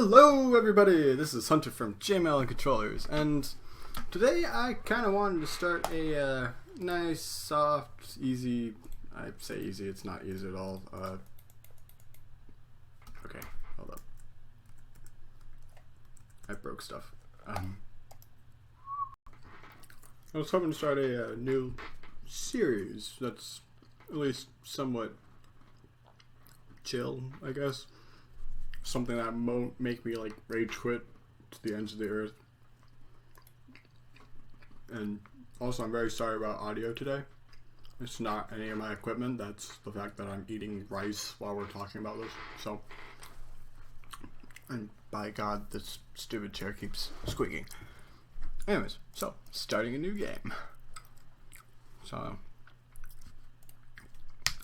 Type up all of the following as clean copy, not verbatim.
Hello everybody, this is Hunter from JML and Controllers, and today I kind of wanted to start a nice, soft, easy, I say easy, it's not easy at all, okay, hold up, I broke stuff. I was hoping to start a new series that's at least somewhat chill, I guess. Something that won't make me like rage quit to the ends of the earth. And also, I'm very sorry about audio today. It's not any of my equipment, that's the fact that I'm eating rice while we're talking about this. So, and by God, this stupid chair keeps squeaking. Anyways, so starting a new game. So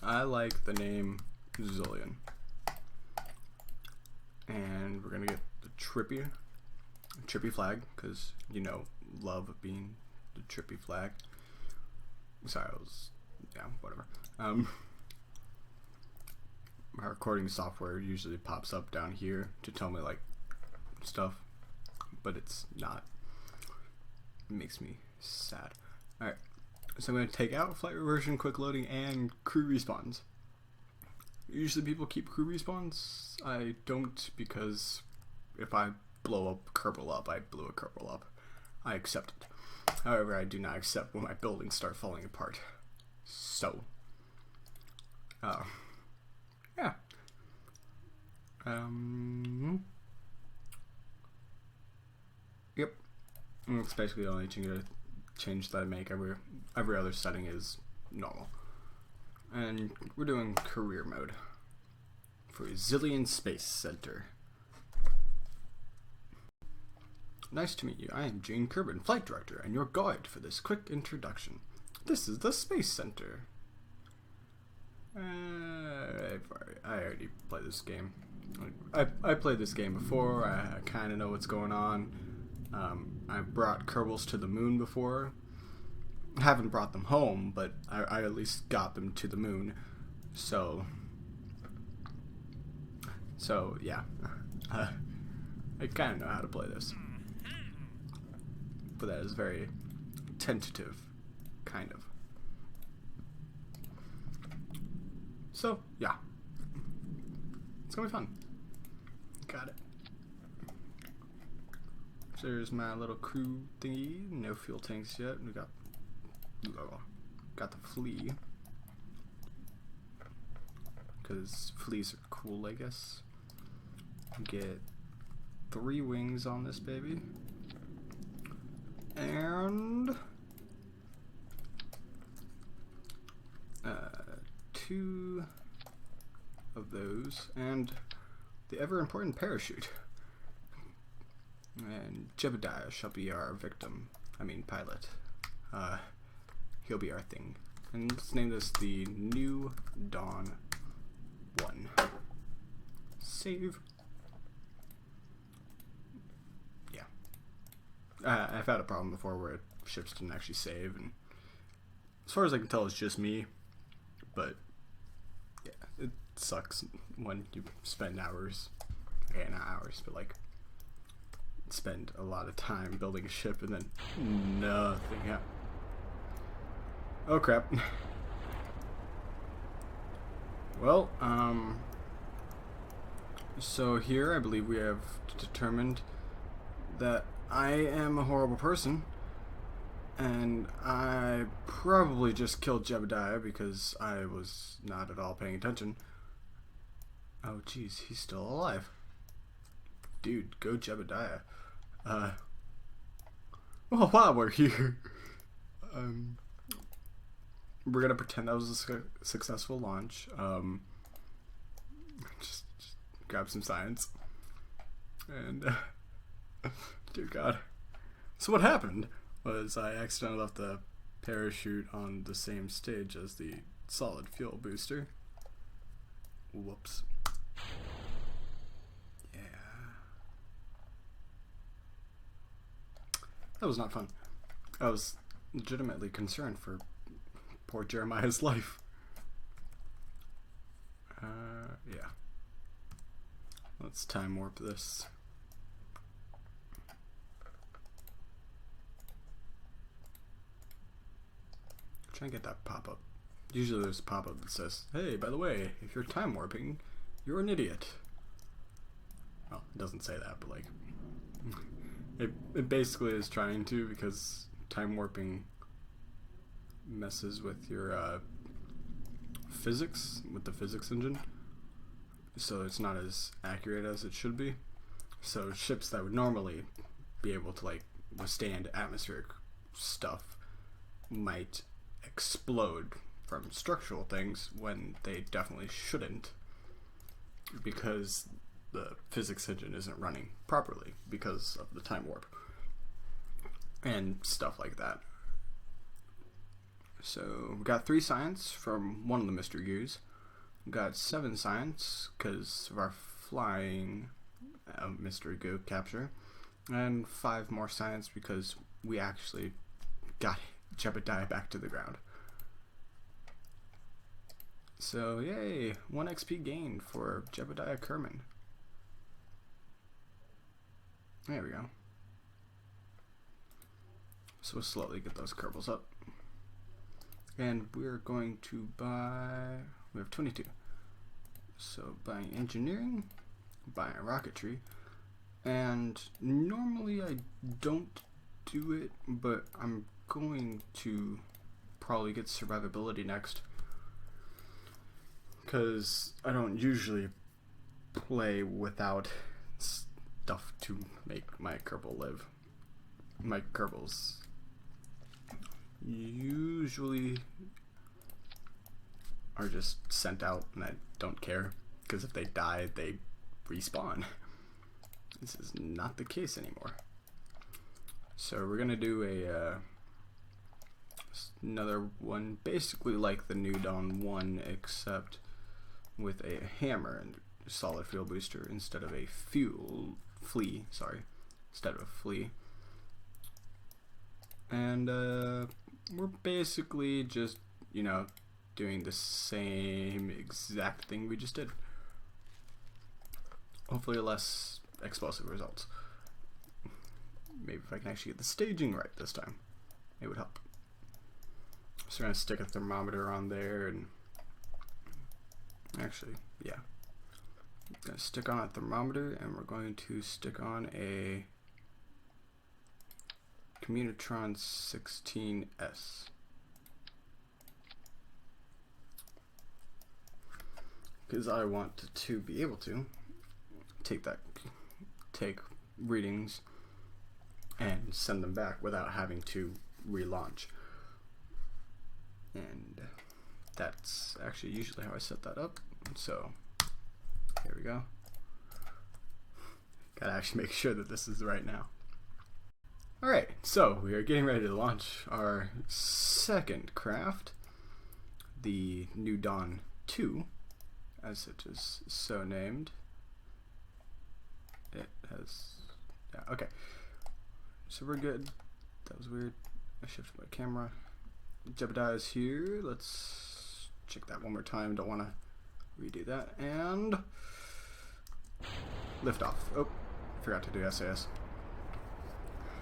I like the name Zillion. And we're gonna get the trippy flag, because you know, love being the trippy flag. Sorry, yeah, whatever. My recording software usually pops up down here to tell me like stuff, but it's not. It makes me sad. Alright, so I'm gonna take out flight reversion, quick loading, and crew respawns. Usually people keep crew respawns. I don't, because if I blow up Kerbal up, I blew a Kerbal up. I accept it. However, I do not accept when my buildings start falling apart. So, yeah. Yep. It's basically the only change that I make. Every other setting is normal. And we're doing career mode for Zillion Space Center. Nice to meet you. I am Gene Kerbal, Flight Director, and your guide for this quick introduction. This is the Space Center. I already played this game. I played this game before. I kind of know what's going on. I brought Kerbals to the moon before. Haven't brought them home, but I at least got them to the moon. So yeah, I kind of know how to play this, but that is very tentative, kind of. So yeah, it's gonna be fun. Got it. So there's my little crew thingy. No fuel tanks yet. We got the flea, because fleas are cool, I guess. Get 3 wings on this baby, and 2 of those, and the ever important parachute. And Jebediah shall be our pilot. He'll be our thing. And let's name this the New Dawn 1. Save. Yeah. I've had a problem before where ships didn't actually save, and as far as I can tell, it's just me. But yeah, it sucks when you spend hours, not hours, but like spend a lot of time building a ship and then nothing happens. Oh crap. Well, so here I believe we have determined that I am a horrible person, and I probably just killed Jebediah because I was not at all paying attention. Oh jeez, he's still alive. Dude, go Jebediah. Well, while we're here, we're gonna pretend that was a successful launch. Just grab some science. And, dear God. So what happened was I accidentally left the parachute on the same stage as the solid fuel booster. Whoops. Yeah. That was not fun. I was legitimately concerned for poor Jeremiah's life. Yeah. Let's time warp this. Try and get that pop-up. Usually there's a pop-up that says, hey, by the way, if you're time warping, you're an idiot. Well, it doesn't say that, but like, it basically is trying to, because time warping messes with your physics, with the physics engine. So it's not as accurate as it should be. So ships that would normally be able to like withstand atmospheric stuff might explode from structural things when they definitely shouldn't, because the physics engine isn't running properly because of the time warp and stuff like that. So we got 3 science from one of the mystery gears. We got 7 science because of our flying mystery goo capture, and 5 more science because we actually got Jebediah back to the ground. So yay, 1 XP gained for Jebediah Kerman. There we go. So we'll slowly get those Kerbals up. And we're going to buy, we have 22. So buying engineering, buying rocketry, and normally I don't do it, but I'm going to probably get survivability next, because I don't usually play without stuff to make my Kerbal live. My Kerbals usually are just sent out and I don't care, because if they die they respawn. This is not the case anymore. So we're gonna do another one basically like the New Dawn 1, except with a hammer and solid fuel booster instead of a flea, instead of a flea. And we're basically just, you know, doing the same exact thing we just did. Hopefully less explosive results. Maybe if I can actually get the staging right this time, it would help. So we're gonna stick a thermometer on there, and actually, yeah, I'm gonna stick on a thermometer, and we're going to stick on a Communitron 16S. Because I want to be able to take readings and send them back without having to relaunch. And that's actually usually how I set that up. So here we go. Gotta actually make sure that this is right now. Alright, so we are getting ready to launch our second craft, the New Dawn 2, as it is so named. It has, yeah, okay. So we're good. That was weird. I shifted my camera. Jebediah is here. Let's check that one more time. Don't want to redo that. And lift off. Oh, forgot to do SAS.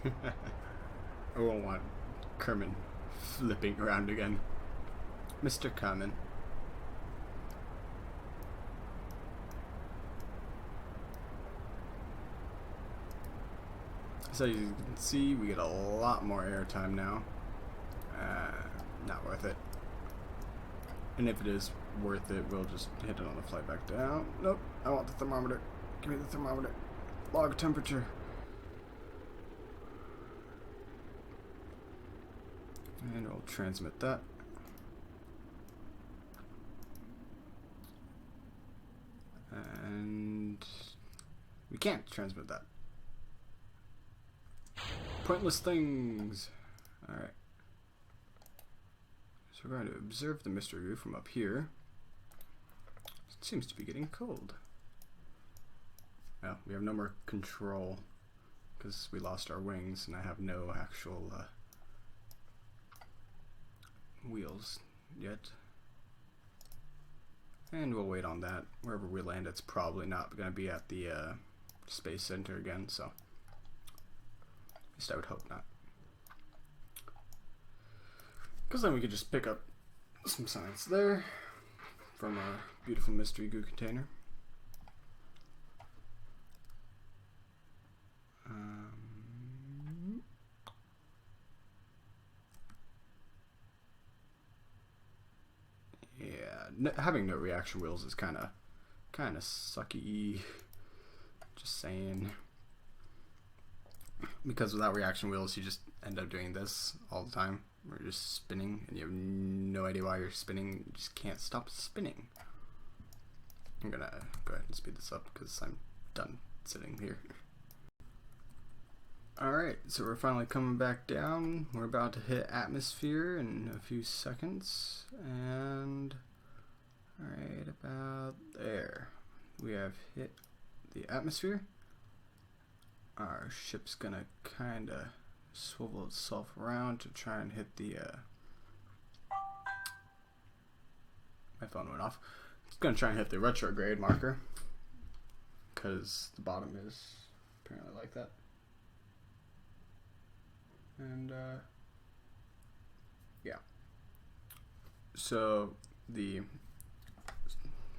I won't want Kerman flipping around again. Mr. Kerman. So you can see we get a lot more airtime now. Not worth it. And if it is worth it, we'll just hit it on the flight back down. Nope, I want the thermometer. Give me the thermometer. Log temperature. And we'll transmit that. And we can't transmit that. Pointless things. Alright. So we're going to observe the mystery roof from up here. It seems to be getting cold. Well, we have no more control because we lost our wings and I have no actual wheels yet. And we'll wait on that. Wherever we land, it's probably not going to be at the Space Center again, so at least I would hope not. Because then we could just pick up some science there from our beautiful mystery goo container. Yeah, having no reaction wheels is kind of sucky. Just saying. Because without reaction wheels, you just end up doing this all the time. Or just spinning, and you have no idea why you're spinning. You just can't stop spinning. I'm gonna go ahead and speed this up because I'm done sitting here. Alright, so we're finally coming back down. We're about to hit atmosphere in a few seconds. And right about there, we have hit the atmosphere. Our ship's gonna kinda swivel itself around to try and hit the my phone went off. It's gonna try and hit the retrograde marker because the bottom is apparently like that. And yeah, so the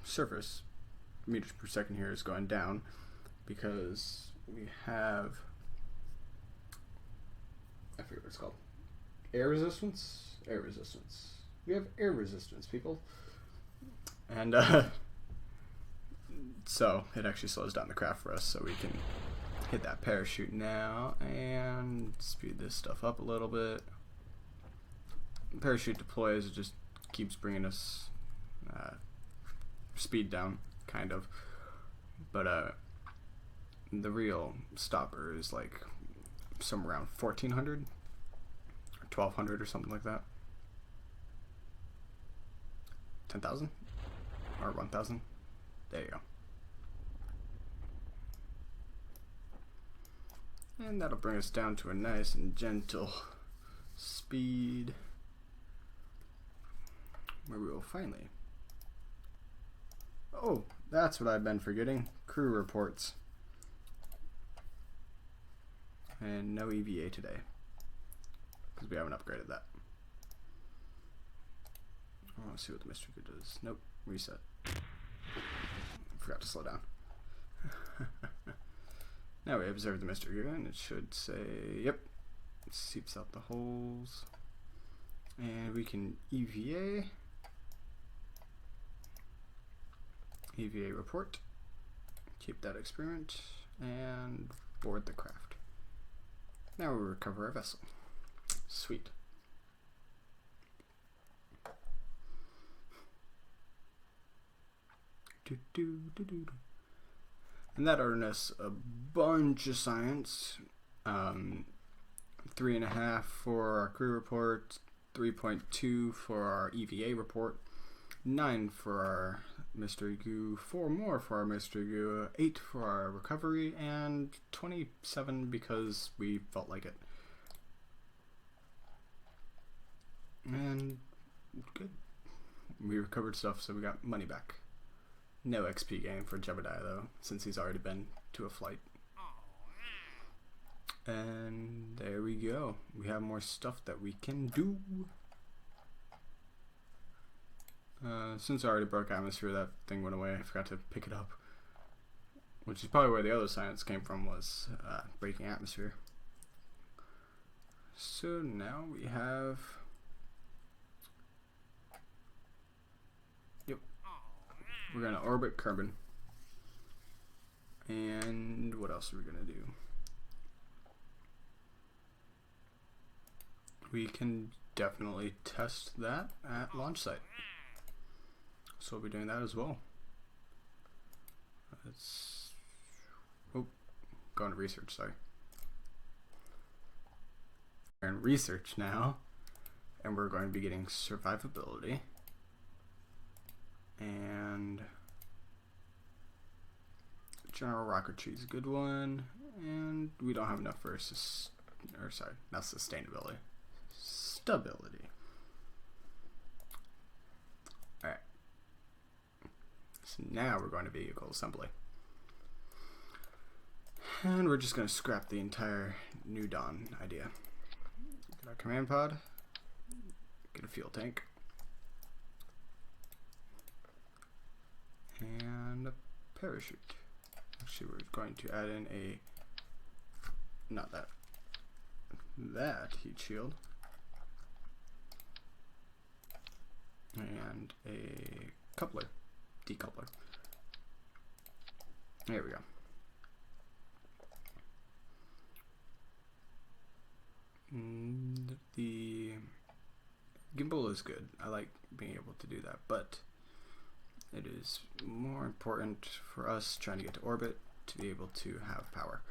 surface meters per second here is going down because we have, I forget what it's called, air resistance. We have air resistance, people. And so it actually slows down the craft for us, so we can hit that parachute now and speed this stuff up a little bit. Parachute deploys, it just keeps bringing us speed down, kind of. But the real stopper is like somewhere around 1400 or 1200 or something like that. 10,000 or 1,000. There you go. And that'll bring us down to a nice and gentle speed where we will finally... Oh, that's what I've been forgetting. Crew reports. And no EVA today because we haven't upgraded that. I want to see what the mystery goo does. Nope, reset. Forgot to slow down. Now we observe the mystery goo and it should say, yep, it seeps out the holes. And we can EVA. EVA report. Keep that experiment and board the craft. Now we recover our vessel. Sweet. And that earned us a bunch of science. 3.5 for our crew report, 3.2 for our EVA report, 9 for our mystery goo, 4 more for our mystery goo, 8 for our recovery, and 27 because we felt like it. And good. We recovered stuff, so we got money back. No XP gain for Jebediah though, since he's already been to a flight. And there we go. We have more stuff that we can do. Since I already broke atmosphere, that thing went away. I forgot to pick it up. Which is probably where the other science came from, was breaking atmosphere. So now we have... Yep. We're going to orbit Kerbal. And what else are we going to do? We can definitely test that at launch site. So we'll be doing that as well. Let's go into research, sorry. We're in research now, and we're going to be getting survivability. And general rocketry is a good one, and we don't have enough for not sustainability. Stability. Alright. So now we're going to vehicle assembly. And we're just going to scrap the entire New Dawn idea. Get our command pod. Get a fuel tank. And a parachute. Actually, we're going to add in that heat shield. And a coupler, decoupler. There we go. And the gimbal is good. I like being able to do that, but it is more important for us trying to get to orbit to be able to have power.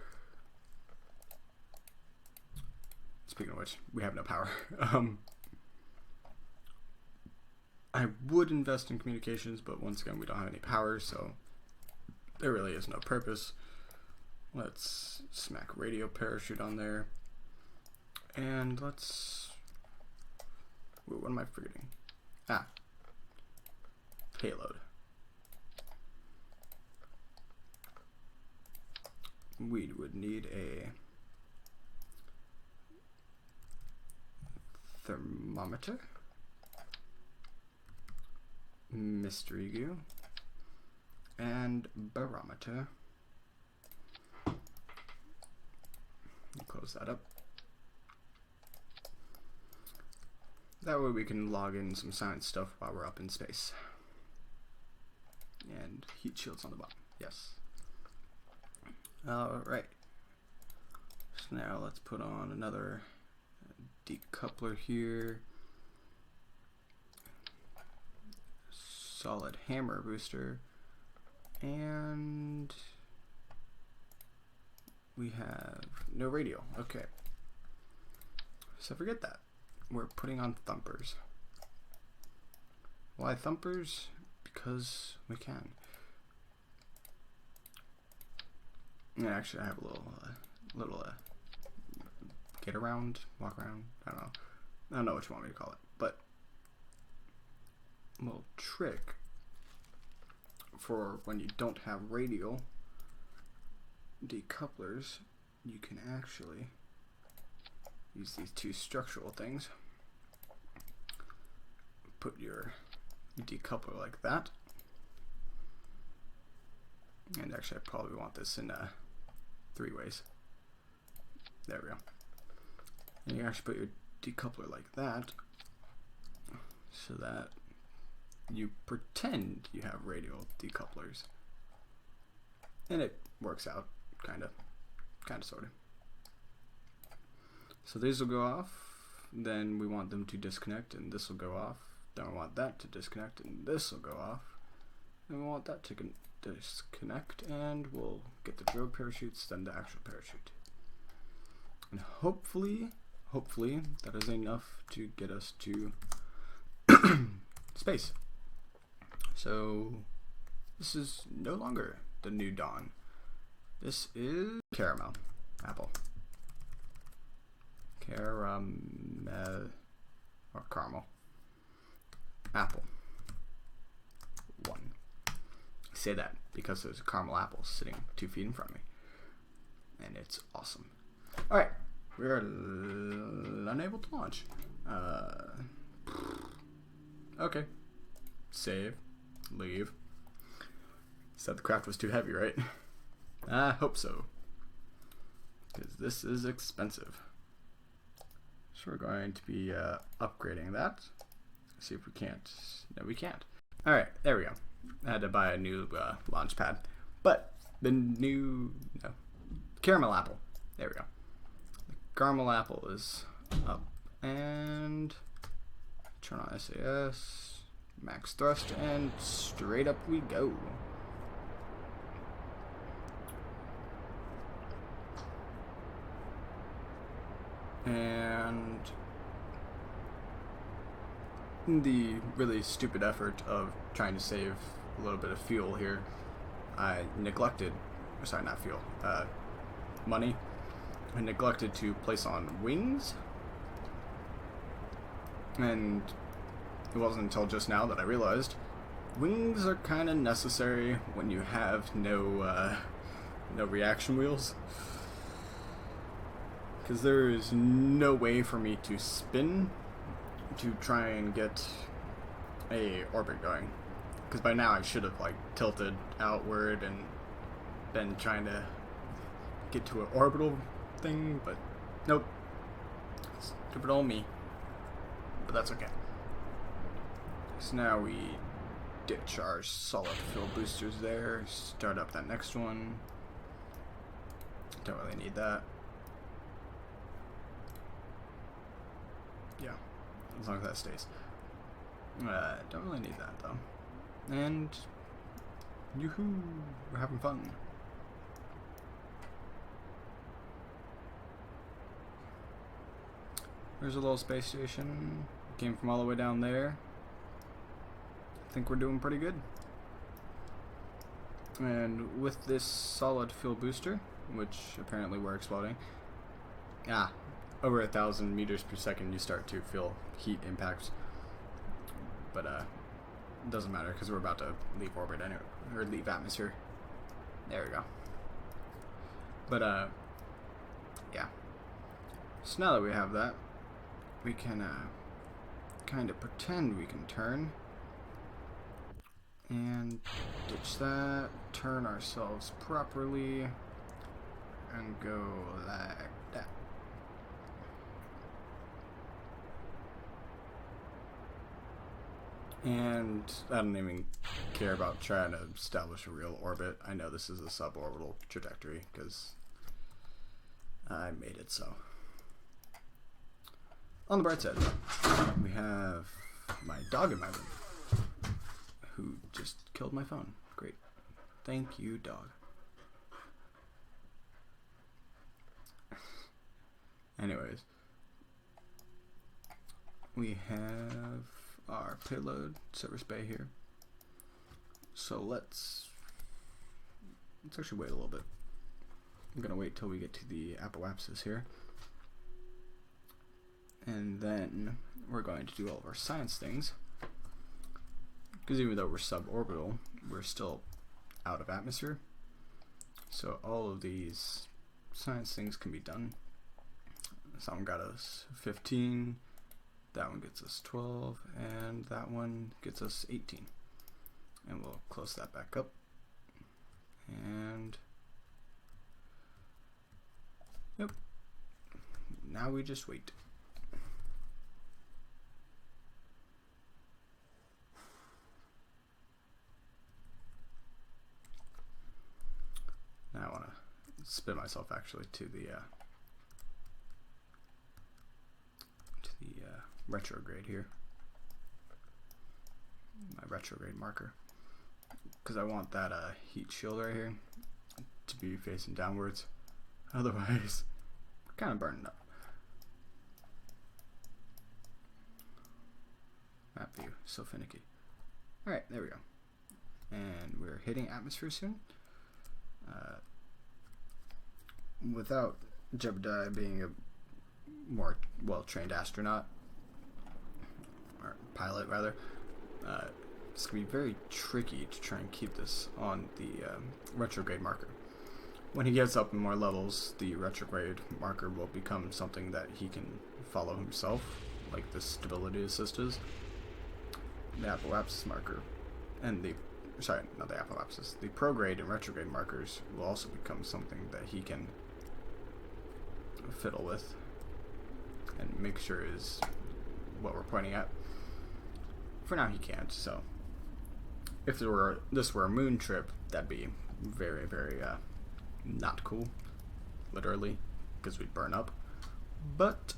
Speaking of which, we have no power. I would invest in communications, but once again, we don't have any power, so there really is no purpose. Let's smack radio parachute on there. And let's... Ooh, what am I forgetting? Ah. Payload. We would need a thermometer, mystery goo, and barometer. Close that up. That way we can log in some science stuff while we're up in space. And heat shields on the bottom. Yes. Alright. So now let's put on another decoupler here. Solid hammer booster. And we have no radio. Okay. So forget that. We're putting on thumpers. Why thumpers? Because we can. And actually, I have a little get around, walk around. I don't know what you want me to call it, but a little trick for when you don't have radial decouplers. You can actually use these two structural things. Put your decoupler like that. And actually, I probably want this in 3 ways. There we go. And you actually put your decoupler like that, so that you pretend you have radial decouplers. And it works out, kinda, sorta. So these will go off, then we want them to disconnect, and this will go off. Then we want that to disconnect, and this will go off. And we want that to disconnect, and we'll get the drill parachutes, then the actual parachute. And hopefully that is enough to get us to space. So this is no longer the new dawn. This is caramel apple. Caramel or caramel apple 1. I say that because there's a caramel apple sitting 2 feet in front of me, and it's awesome. All right, we're unable to launch. Okay, save, leave. Said the craft was too heavy, right? I hope so, because this is expensive. So we're going to be upgrading that. See if we can't. No, we can't. All right, there we go. I had to buy a new launch pad, but the new caramel apple. There we go. The caramel apple is up, and turn on SAS, max thrust, and straight up we go. And the really stupid effort of trying to save a little bit of fuel here, I neglected, sorry, not fuel, money. I neglected to place on wings, and it wasn't until just now that I realized wings are kind of necessary when you have no reaction wheels. Because there is no way for me to spin to try and get a orbit going, because by now I should have like tilted outward and been trying to get to an orbital thing, but nope. Stupid old me. But that's okay. So now we ditch our solid fill boosters there, start up that next one. Don't really need that. Yeah, as long as that stays. Don't really need that though. And yoo-hoo, we're having fun. There's a little space station. Came from all the way down there. I think we're doing pretty good. And with this solid fuel booster, which apparently we're exploding, over 1,000 meters per second you start to feel heat impacts. But it doesn't matter because we're about to leave orbit anyway, or leave atmosphere. There we go. But yeah. So now that we have that, we can kind of pretend we can turn and ditch that, turn ourselves properly, and go like that. And I don't even care about trying to establish a real orbit. I know this is a suborbital trajectory because I made it so. On the bright side, we have my dog in my room, who just killed my phone. Great. Thank you, dog. Anyways, we have our payload service bay here. So let's actually wait a little bit. I'm gonna wait till we get to the apoapsis here. And then we're going to do all of our science things. Because even though we're suborbital, we're still out of atmosphere. So all of these science things can be done. That one got us 15, that one gets us 12, and that one gets us 18. And we'll close that back up. And yep. Now we just wait. Now I want to spin myself actually to the retrograde here, my retrograde marker, because I want that heat shield right here to be facing downwards. Otherwise, we're kind of burning up. Map view, so finicky. All right, there we go, and we're hitting atmosphere soon. Without Jebediah being a more well-trained astronaut, or pilot rather, it's going to be very tricky to try and keep this on the retrograde marker. When he gets up in more levels, the retrograde marker will become something that he can follow himself, like the stability assist is. The apoapsis marker, and the not the apoapsis, the prograde and retrograde markers will also become something that he can fiddle with and make sure is what we're pointing at. For now he can't, so if this were a moon trip, that'd be very, very not cool, literally, because we'd burn up. But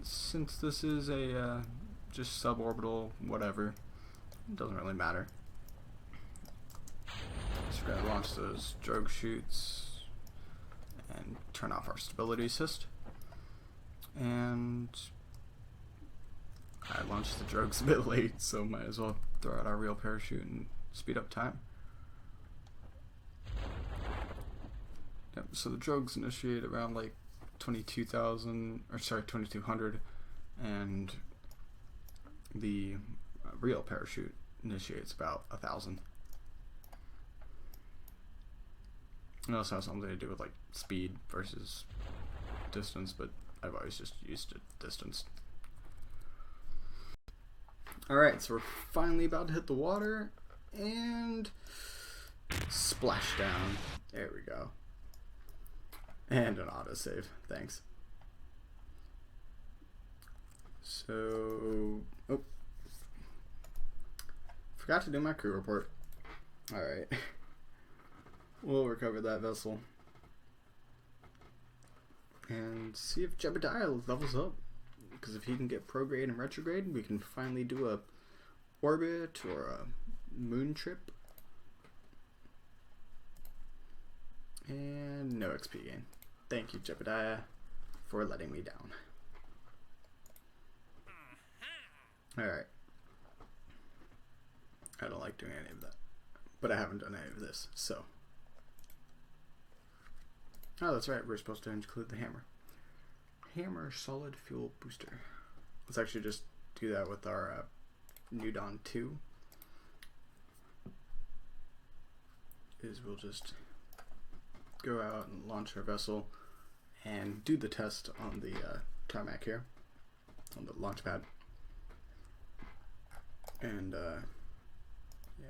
since this is a just suborbital whatever, it doesn't really matter. So we're going to launch those drogue chutes and turn off our stability assist. And I launched the drogues a bit late, so might as well throw out our real parachute and speed up time. Yep, so the drogues initiate around like 2200, and the real parachute initiates about 1,000. It also has something to do with like speed versus distance, but I've always just used it distance. Alright, so we're finally about to hit the water, and splash down. There we go. And an autosave, thanks. So, oh, forgot to do my crew report. Alright, we'll recover that vessel. And see if Jebediah levels up. Because if he can get prograde and retrograde, we can finally do a orbit or a moon trip. And no XP gain. Thank you, Jebediah, for letting me down. Alright. I don't like doing any of that. But I haven't done any of this, so. Oh, that's right. We're supposed to include the hammer. Hammer solid fuel booster. Let's actually just do that with our New Dawn 2. We'll just go out and launch our vessel and do the test on the tarmac here, on the launch pad. And yeah,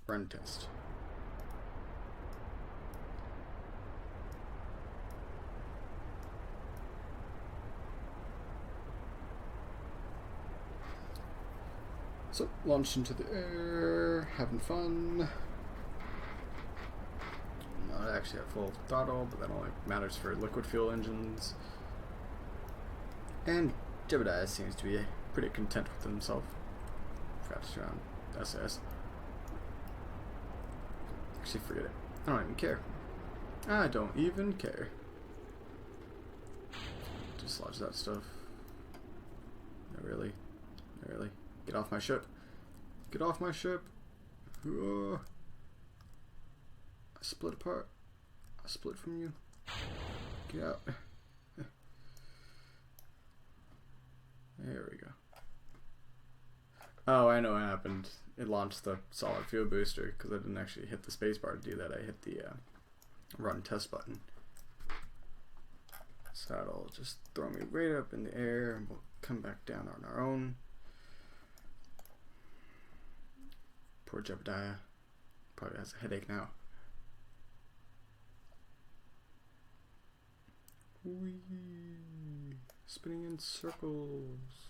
run test. So, launched into the air, having fun. Not actually at full throttle, but that only matters for liquid fuel engines. And Jebediah seems to be pretty content with himself. Forgot to turn on SAS. Actually, forget it. I don't even care. I don't even care. Dislodge that stuff. No, really. No, really. Get off my ship. Get off my ship. I split apart. I split from you. Get out. There we go. Oh, I know what happened. It launched the solid fuel booster because I didn't actually hit the spacebar to do that. I hit the run test button. So that'll just throw me right up in the air and we'll come back down on our own. Poor Jebediah. Probably has a headache now. Whee! Spinning in circles.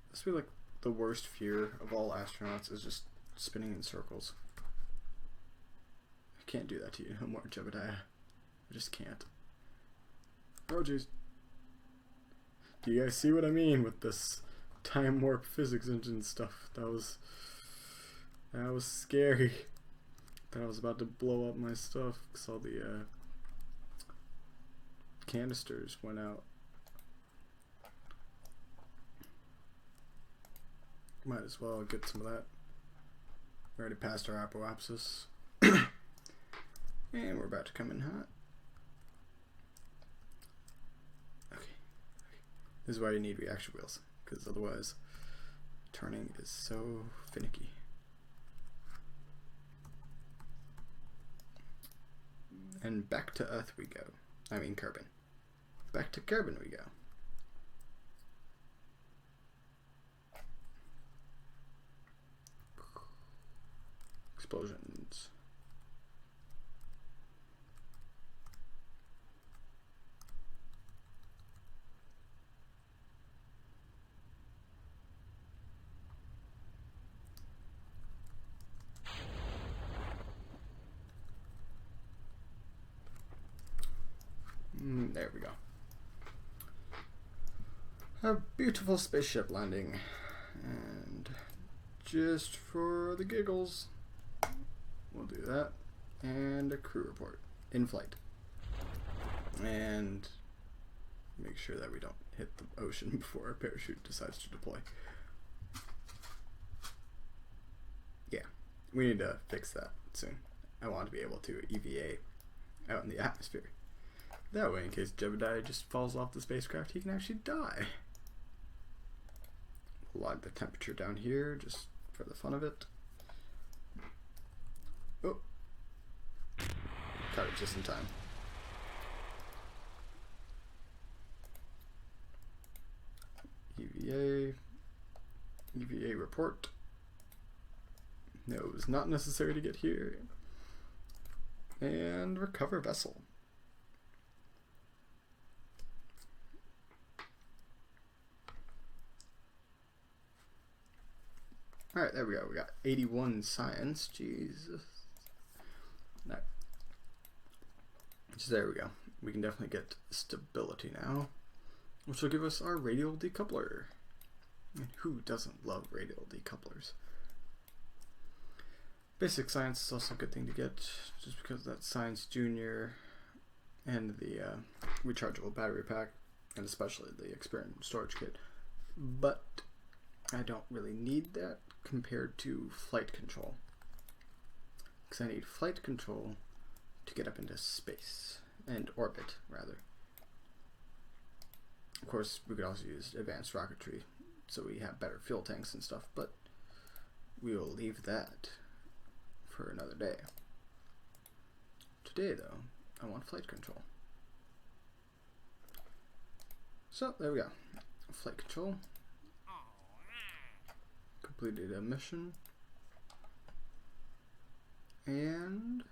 This would be like the worst fear of all astronauts is just spinning in circles. I can't do that to you no more, Jebediah. I just can't. Oh jeez. Do you guys see what I mean with this time warp physics engine stuff? That was scary. That I was about to blow up my stuff because all the canisters went out. Might as well get some of that. We already passed our apoapsis. And we're about to come in hot. Okay. This is why you need reaction wheels, because otherwise turning is so finicky. And back to Earth we go. I mean Kerbal. Back to Kerbal we go. Explosions. There we go. A beautiful spaceship landing. And just for the giggles, we'll do that. And a crew report in flight. And make sure that we don't hit the ocean before our parachute decides to deploy. Yeah, we need to fix that soon. I want to be able to EVA out in the atmosphere. That way, in case Jebediah just falls off the spacecraft, he can actually die. Log the temperature down here just for the fun of it. Oh, caught it just in time. EVA report. No, it was not necessary to get here. And recover vessel. Alright, there we go. We got 81 science. Jesus. Alright. So there we go. We can definitely get stability now, which will give us our radial decoupler. And who doesn't love radial decouplers? Basic science is also a good thing to get, just because that science junior and the rechargeable battery pack, and especially the experiment storage kit. But I don't really need that compared to flight control, because I need flight control to get up into space, and orbit rather. Of course, we could also use advanced rocketry, so we have better fuel tanks and stuff, but we will leave that for another day. Today though, I want flight control. So there we go. Flight control. Completed a mission. And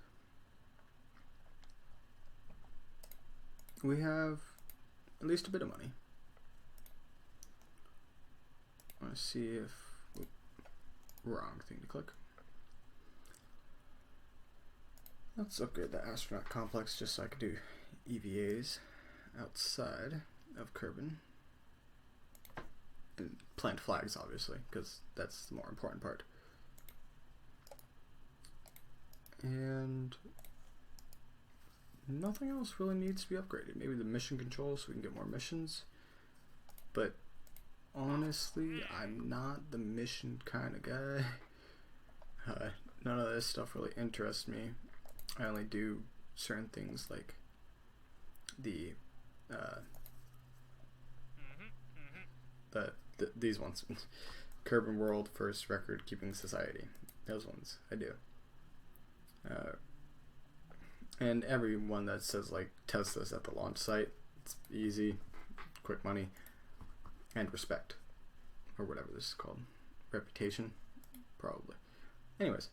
we have at least a bit of money. I want to see if... wrong thing to click. Let's upgrade the astronaut complex just so I could do EVAs outside of Kerbal. And plant flags, obviously, because that's the more important part. And nothing else really needs to be upgraded. Maybe the mission control so we can get more missions. But honestly, I'm not the mission kind of guy. None of this stuff really interests me. I only do certain things like the these ones. Kerbal World First Record Keeping Society. Those ones I do. And every one that says like test this at the launch site. It's easy, quick money, and respect, or whatever this is called. Reputation, probably. Anyways.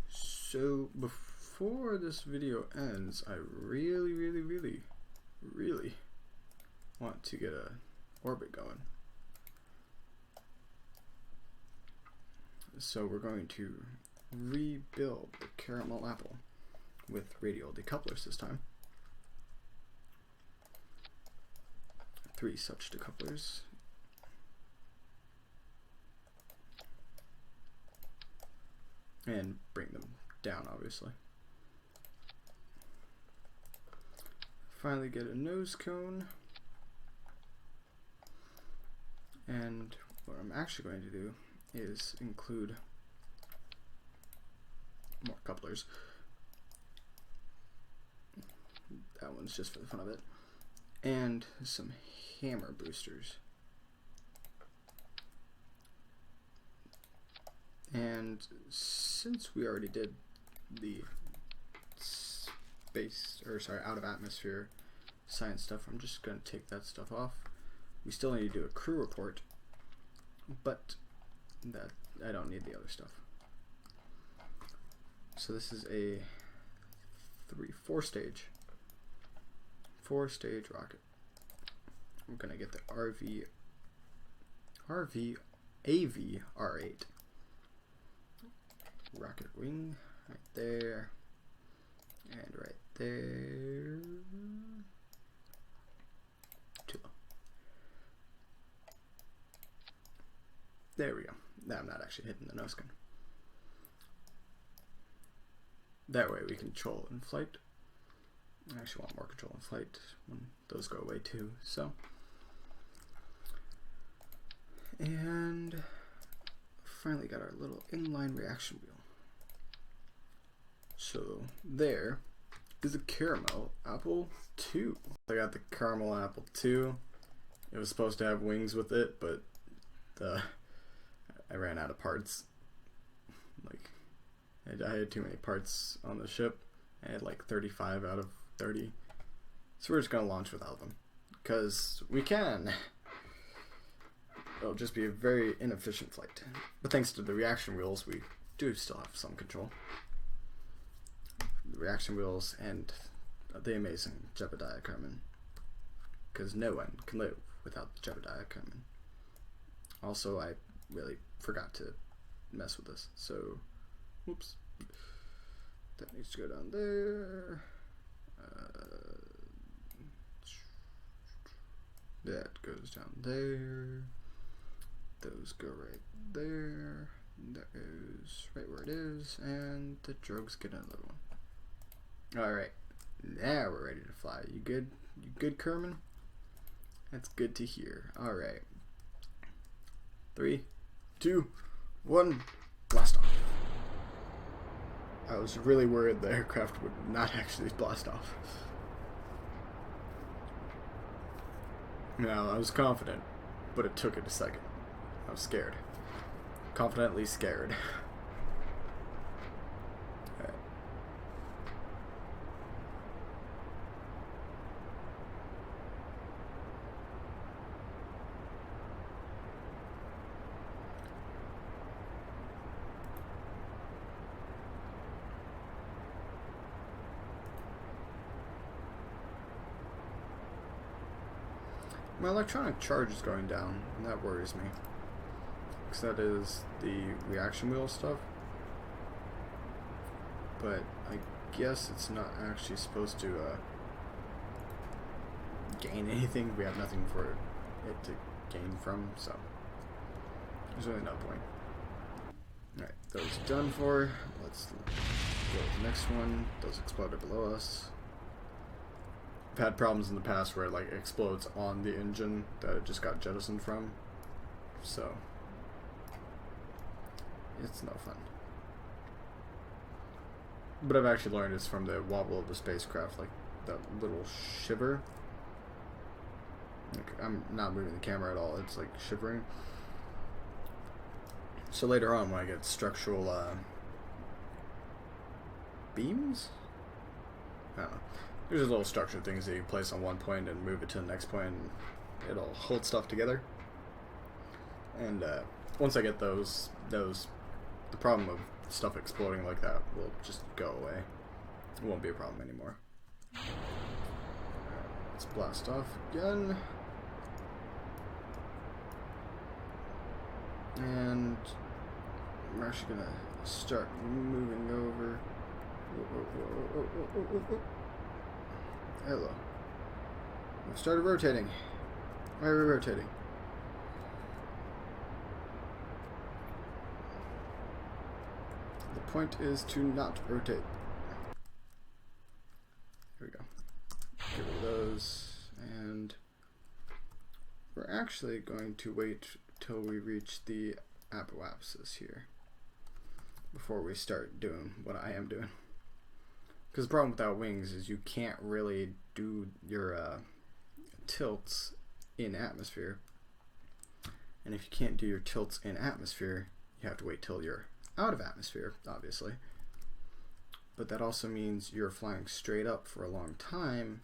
So before this video ends, I really want to get a orbit going. So we're going to rebuild the caramel apple with radial decouplers this time. 3 such decouplers. And bring them down, obviously. Finally get a nose cone. And what I'm actually going to do is include more couplers. That one's just for the fun of it. And some hammer boosters. And since we already did the space, or sorry, out of atmosphere science stuff, I'm just going to take that stuff off. We still need to do a crew report, but that I don't need the other stuff. So this is a 4-stage rocket. I'm gonna get the AVR8 rocket wing right there, and right there. Too low. There we go. Now I'm not actually hitting the nose cone. That way we control in flight. I actually want more control in flight when those go away too. So, and finally got our little inline reaction wheel. So there is a caramel apple 2. I got the caramel apple 2. It was supposed to have wings with it, but I ran out of parts. Like, I had too many parts on the ship. I had like 35 out of 30. So we're just gonna launch without them, because we can. It'll just be a very inefficient flight. But thanks to the reaction wheels, we do still have some control. The reaction wheels and the amazing Jebediah Kerbal. Because no one can live without Jebediah Kerbal. Also, I really forgot to mess with this, so whoops. That needs to go down there. That goes down there. Those go right there. That goes right where it is, and the drogues get another one. All right, now we're ready to fly. You good? You good, Kerbal? That's good to hear. All right. 3, 2, 1, blast off. I was really worried the aircraft would not actually blast off. No, I was confident, but it took it a second. I was scared. Confidently scared. Alright. My electronic charge is going down, and that worries me. Because that is the reaction wheel stuff. But I guess it's not actually supposed to gain anything. We have nothing for it to gain from, so there's really no point. Alright, those done for. Let's go with the next one. Those exploded below us. I've had problems in the past where it like explodes on the engine that it just got jettisoned from, so it's no fun. But I've actually learned it's from the wobble of the spacecraft, like that little shiver. Like, I'm not moving the camera at all, it's like shivering. So later on when I get structural beams? I don't know. There's little structured things that you place on one point and move it to the next point, and it'll hold stuff together. And once I get those, the problem of stuff exploding like that will just go away. It won't be a problem anymore. Let's blast off again. And we're actually gonna start moving over. Whoa. Hello. I've started rotating. Why are we rotating? The point is to not rotate. Here we go. Get rid of those. And we're actually going to wait till we reach the apoapsis here before we start doing what I am doing. Because the problem without wings is you can't really do your tilts in atmosphere. And if you can't do your tilts in atmosphere, you have to wait till you're out of atmosphere, obviously. But that also means you're flying straight up for a long time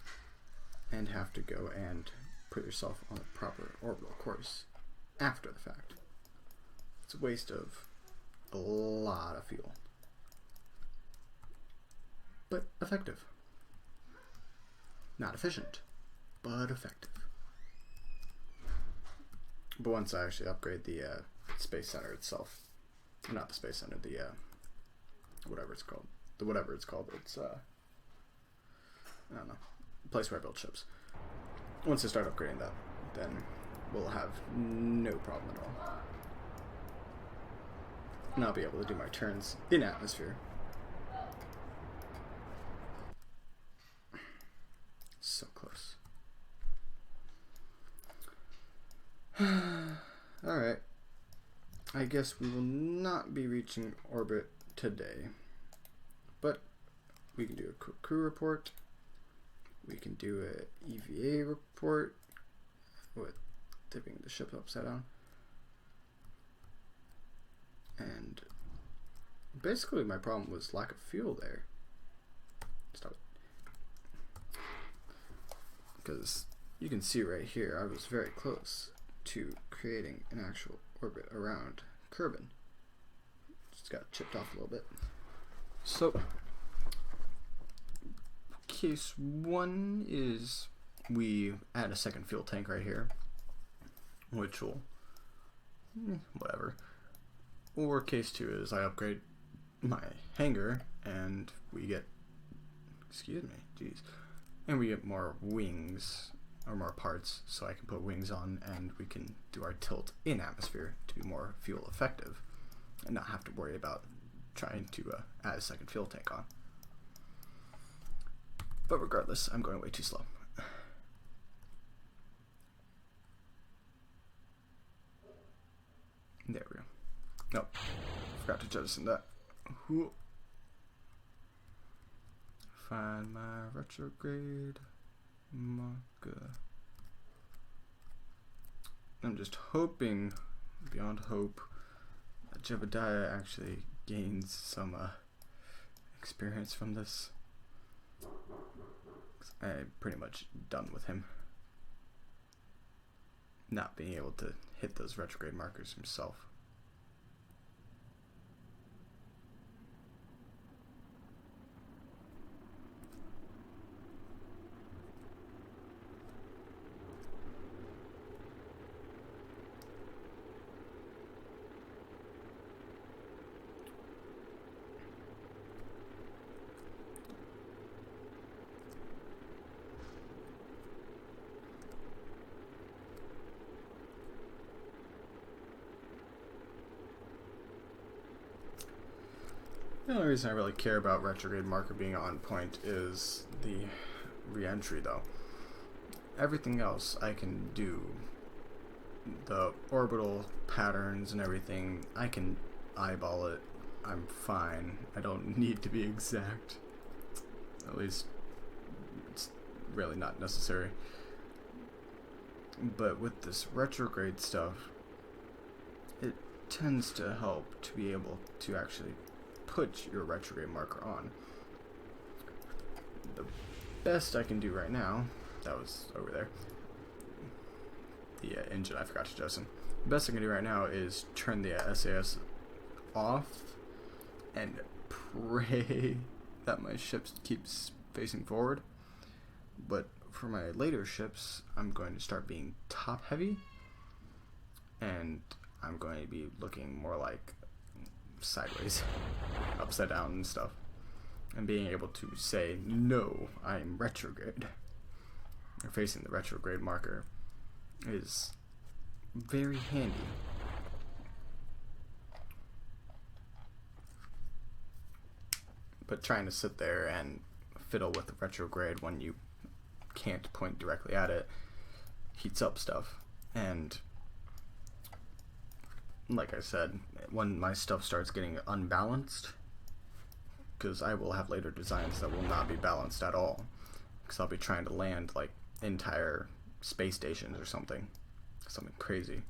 and have to go and put yourself on a proper orbital course after the fact. It's a waste of a lot of fuel. But effective. Not efficient, but effective. But once I actually upgrade the Space Center itself, not the Space Center, the whatever it's called. It's I don't know, the place where I build ships. Once I start upgrading that, then we'll have no problem at all. And I'll be able to do my turns in atmosphere. So close. Alright. I guess we will not be reaching orbit today. But we can do a quick crew report. We can do a EVA report with tipping the ship upside down. And basically my problem was lack of fuel there. Stop it. Because you can see right here, I was very close to creating an actual orbit around Kerbal. Just got chipped off a little bit. So, case 1 is we add a second fuel tank right here, which will, whatever. Or case 2 is I upgrade my hangar and we get, excuse me, jeez, and we get more wings or more parts, so I can put wings on and we can do our tilt in atmosphere to be more fuel effective and not have to worry about trying to add a second fuel tank on. But regardless, I'm going way too slow. There we go. Nope, forgot to jettison that. Ooh. Find my retrograde marker. I'm just hoping, beyond hope, that Jebediah actually gains some experience from this. 'Cause I'm pretty much done with him not being able to hit those retrograde markers himself. The only reason I really care about retrograde marker being on point is the re-entry, though. Everything else I can do. The orbital patterns and everything, I can eyeball it. I'm fine. I don't need to be exact. At least, it's really not necessary. But with this retrograde stuff, it tends to help to be able to actually put your retrograde marker on. The best I can do right now, that was over there, the engine I forgot to jettison. The best I can do right now is turn the SAS off and pray that my ship keeps facing forward. But for my later ships, I'm going to start being top heavy, and I'm going to be looking more like sideways, upside down and stuff, and being able to say, no, I'm retrograde, or facing the retrograde marker, is very handy. But trying to sit there and fiddle with the retrograde when you can't point directly at it heats up stuff. And like I said, when my stuff starts getting unbalanced, because I will have later designs that will not be balanced at all, because I'll be trying to land like entire space stations or something crazy.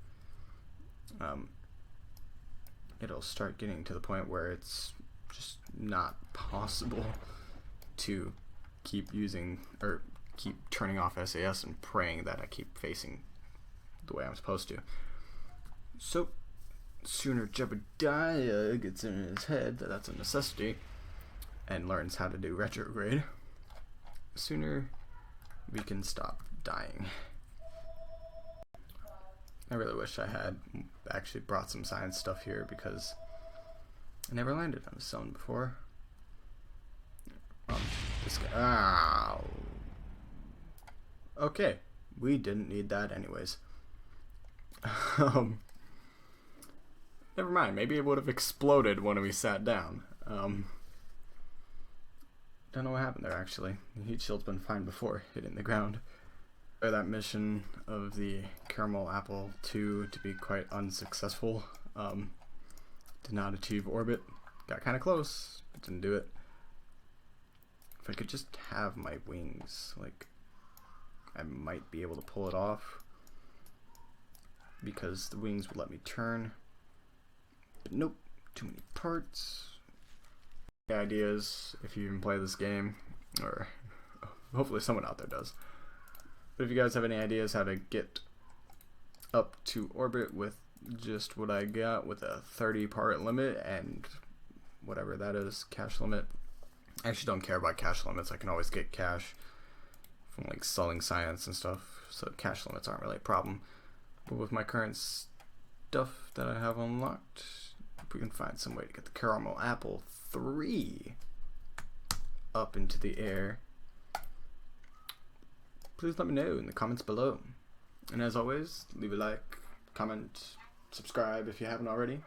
It'll start getting to the point where it's just not possible to keep using or keep turning off SAS and praying that I keep facing the way I'm supposed to. So sooner Jebediah gets in his head that that's a necessity and learns how to do retrograde, the sooner we can stop dying. I really wish I had actually brought some science stuff here, because I never landed on a zone before. This guy. Ow. Okay, we didn't need that anyways. Never mind, maybe it would have exploded when we sat down. Don't know what happened there, actually. The heat shield's been fine before hitting the ground. That mission of the Caramel Apple 2 to be quite unsuccessful. Did not achieve orbit. Got kind of close, but didn't do it. If I could just have my wings, like, I might be able to pull it off, because the wings would let me turn. But nope, too many parts. Ideas, if you even play this game, or hopefully someone out there does. But if you guys have any ideas how to get up to orbit with just what I got with a 30-part limit and whatever that is, cash limit. I actually don't care about cash limits. I can always get cash from like selling science and stuff, so cash limits aren't really a problem. But with my current stuff that I have unlocked, if we can find some way to get the caramel apple 3 up into the air, please let me know in the comments below. And as always, leave a like, comment, subscribe if you haven't already,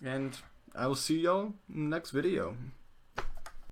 and I will see y'all in the next video.